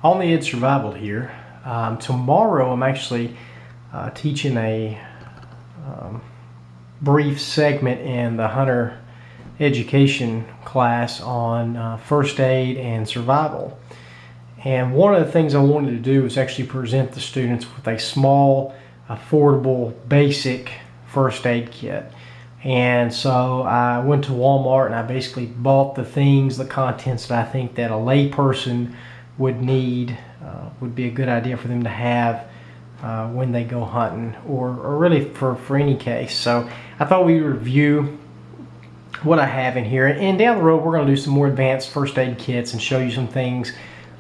On the Edge Survival here. Tomorrow I'm actually teaching a brief segment in the Hunter Education class on first aid and survival. And one of the things I wanted to do was actually present the students with a small, affordable, basic first aid kit. And so I went to Walmart and I basically bought the things, the contents that I think that a layperson would need, would be a good idea for them to have when they go hunting, or really for any case. So I thought we'd review what I have in here, and down the road we're going to do some more advanced first aid kits and show you some things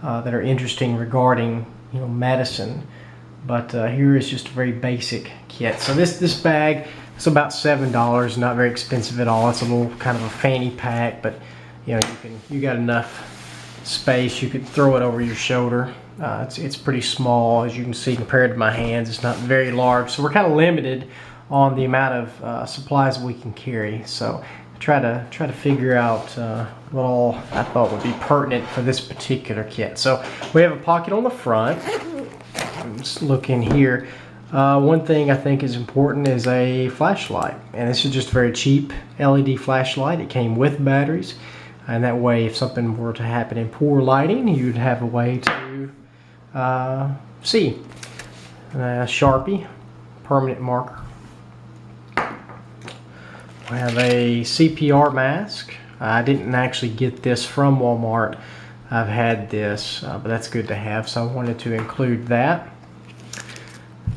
that are interesting regarding medicine. But here is just a very basic kit. So this bag is about $7, not very expensive at all. It's a little kind of a fanny pack, but you got enough space. You could throw it over your shoulder. It's pretty small, as you can see, compared to my hands. It's not very large, so we're kind of limited on the amount of supplies we can carry. So I try to figure out what all I thought would be pertinent for this particular kit. So we have a pocket on the front. Let's look in here. One thing I think is important is a flashlight, and this is just a very cheap LED flashlight. It came with batteries, and that way if something were to happen in poor lighting, you'd have a way to see. Sharpie, permanent marker. We have a CPR mask. I didn't actually get this from Walmart. I've had this, but that's good to have, so I wanted to include that.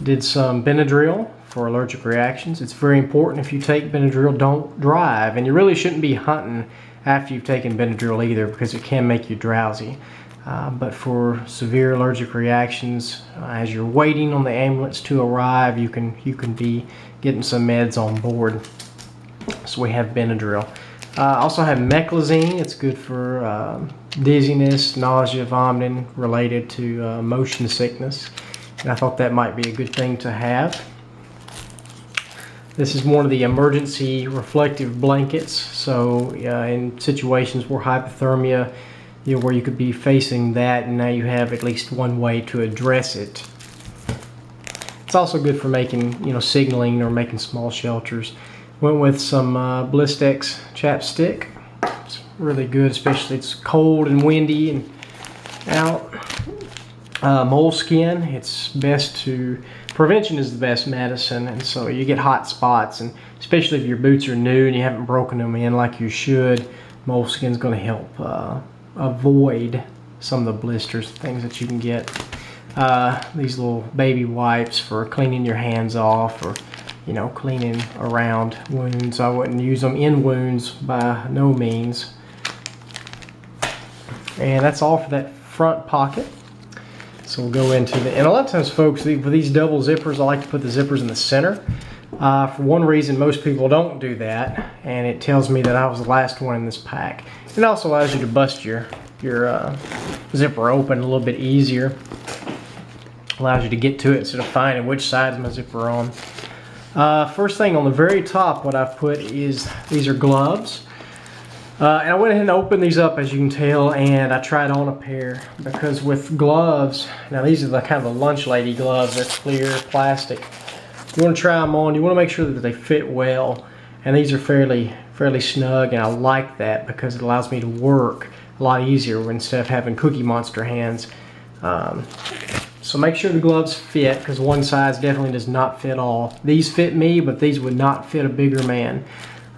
Did some Benadryl for allergic reactions. It's very important, if you take Benadryl, don't drive, and you really shouldn't be hunting after you've taken Benadryl either, because it can make you drowsy. But for severe allergic reactions, as you're waiting on the ambulance to arrive, you can be getting some meds on board. So we have Benadryl. Also have Meclizine. It's good for dizziness, nausea, vomiting related to motion sickness. And I thought that might be a good thing to have. This is one of the emergency reflective blankets. So in situations where hypothermia, where you could be facing that, and now you have at least one way to address it. It's also good for making, signaling or making small shelters. Went with some Blistex chapstick. It's really good, especially it's cold and windy and out. Moleskin. It's best to, prevention is the best medicine, and so you get hot spots, and especially if your boots are new and you haven't broken them in like you should, moleskin's going to help avoid some of the blisters, things that you can get. These little baby wipes for cleaning your hands off, or cleaning around wounds. I wouldn't use them in wounds by no means. And that's all for that front pocket. So we'll go into and a lot of times, folks, for these double zippers, I like to put the zippers in the center. For one reason, most people don't do that, and it tells me that I was the last one in this pack. It also allows you to bust your zipper open a little bit easier. Allows you to get to it instead of finding which side is my zipper on. First thing on the very top, what I've put is, these are gloves. And I went ahead and opened these up, as you can tell, and I tried on a pair, because with gloves, now these are the kind of the lunch lady gloves, they're clear plastic. You want to try them on, you want to make sure that they fit well, and these are fairly snug, and I like that because it allows me to work a lot easier instead of having Cookie Monster hands. So make sure the gloves fit, because one size definitely does not fit all. These fit me, but these would not fit a bigger man.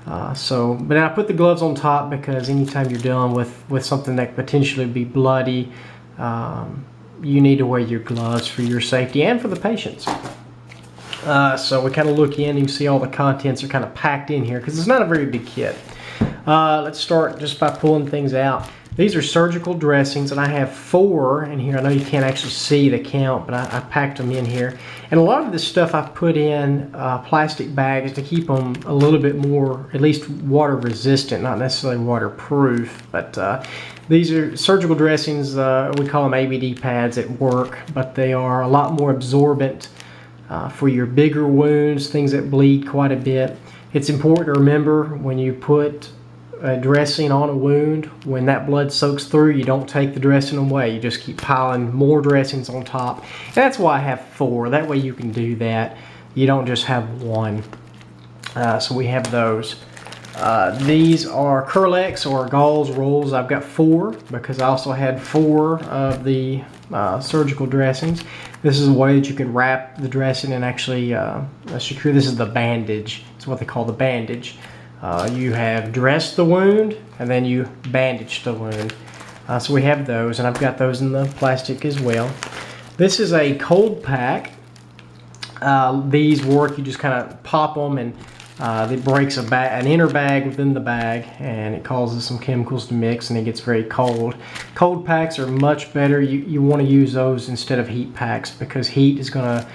But I put the gloves on top because anytime you're dealing with something that could potentially be bloody, you need to wear your gloves for your safety and for the patient's. So we kind of look in, and you can see all the contents are kind of packed in here because it's not a very big kit. Let's start just by pulling things out. These are surgical dressings, and I have 4 in here. I know you can't actually see the count, but I packed them in here. And a lot of this stuff I've put in plastic bags to keep them a little bit more, at least water resistant, not necessarily waterproof. But these are surgical dressings. We call them ABD pads at work, but they are a lot more absorbent for your bigger wounds, things that bleed quite a bit. It's important to remember when you put a dressing on a wound, when that blood soaks through, you don't take the dressing away. You just keep piling more dressings on top. And that's why I have 4. That way you can do that. You don't just have 1. So we have those. These are Kerlix or gauze rolls. I've got 4 because I also had 4 of the surgical dressings. This is a way that you can wrap the dressing and actually secure. This is the bandage. It's what they call the bandage. You have dressed the wound and then you bandage the wound. So we have those, and I've got those in the plastic as well. This is a cold pack. These work. You just kind of pop them, and it breaks an inner bag within the bag, and it causes some chemicals to mix, and it gets very cold. Cold packs are much better. You want to use those instead of heat packs, because heat is going to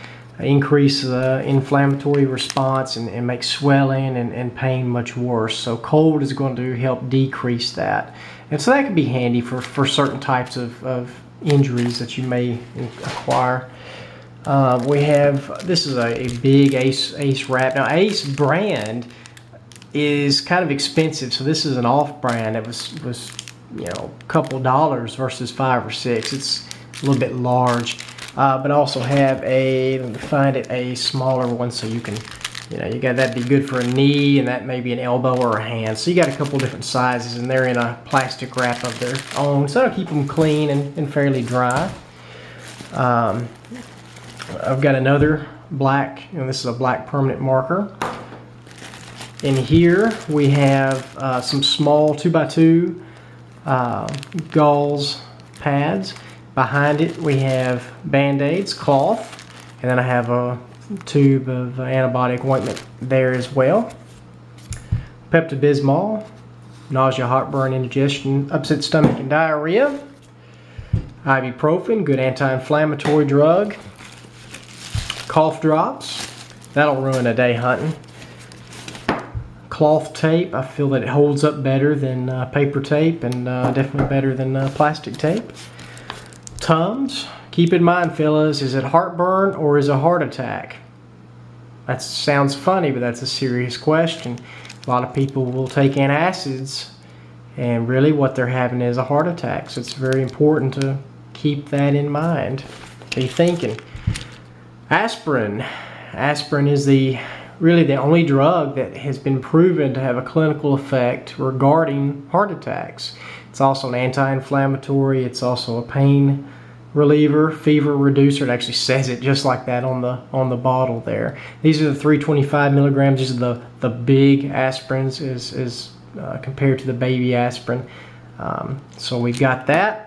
increase the inflammatory response and make swelling and pain much worse. So cold is going to help decrease that. And so that can be handy for certain types of injuries that you may acquire. We have, this is a big Ace wrap. Now Ace brand is kind of expensive, so this is an off brand. It was you know, a couple dollars versus $5 or $6. It's a little bit large, but I also have a, let me find it, a smaller one, so you can, you know, you got, that'd be good for a knee, and that may be an elbow or a hand. So you got a couple different sizes, and they're in a plastic wrap of their own, so that'll keep them clean and fairly dry. I've got another black, and this is a black permanent marker. In here we have some small 2x2 gauze pads. Behind it we have Band-Aids, cloth, and then I have a tube of antibiotic ointment there as well. Pepto-Bismol, nausea, heartburn, indigestion, upset stomach, and diarrhea. Ibuprofen, good anti-inflammatory drug. Cough drops, that'll ruin a day hunting. Cloth tape, I feel that it holds up better than paper tape, and definitely better than plastic tape. Tums, keep in mind, fellas, is it heartburn or is it a heart attack? That sounds funny, but that's a serious question. A lot of people will take antacids, and really what they're having is a heart attack. So it's very important to keep that in mind. Be thinking. Aspirin. Aspirin is really the only drug that has been proven to have a clinical effect regarding heart attacks. It's also an anti-inflammatory. It's also a pain reliever, fever reducer. It actually says it just like that on the bottle there. These are the 325 milligrams. These are the big aspirins as compared to the baby aspirin. So we've got that.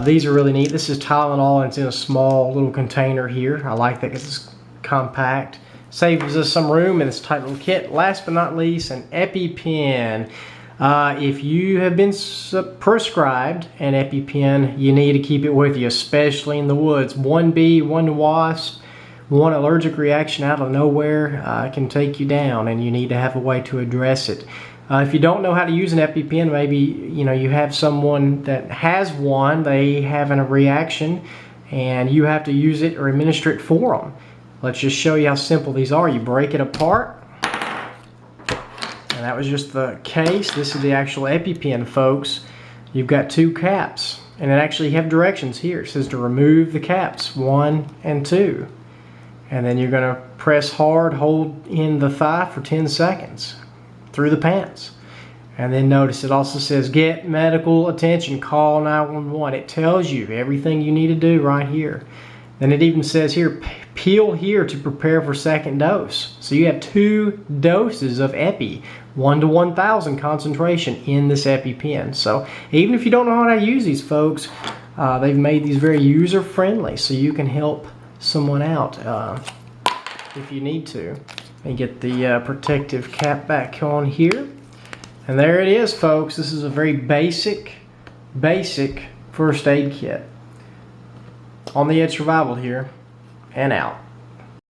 These are really neat. This is Tylenol, and it's in a small little container here. I like that because it's compact. Saves us some room in this tight little kit. Last but not least, an EpiPen. If you have been prescribed an EpiPen, you need to keep it with you, especially in the woods. One bee, one wasp, one allergic reaction out of nowhere can take you down, and you need to have a way to address it. If you don't know how to use an EpiPen, maybe you have someone that has one, they have a reaction, and you have to use it or administer it for them. Let's just show you how simple these are. You break it apart, and that was just the case. This is the actual EpiPen, folks. You've got 2 caps, and it actually have directions here. It says to remove the caps 1 and 2, and then you're going to press hard, hold in the thigh for 10 seconds. Through the pants. And then notice it also says get medical attention, call 911. It tells you everything you need to do right here. Then it even says here, peel here to prepare for second dose. So you have 2 doses of Epi, 1 to 1,000 concentration in this EpiPen. So even if you don't know how to use these, folks, they've made these very user friendly, so you can help someone out if you need to. And get the protective cap back on here. And there it is, folks. This is a very basic first aid kit. On the Edge Survival here, and out.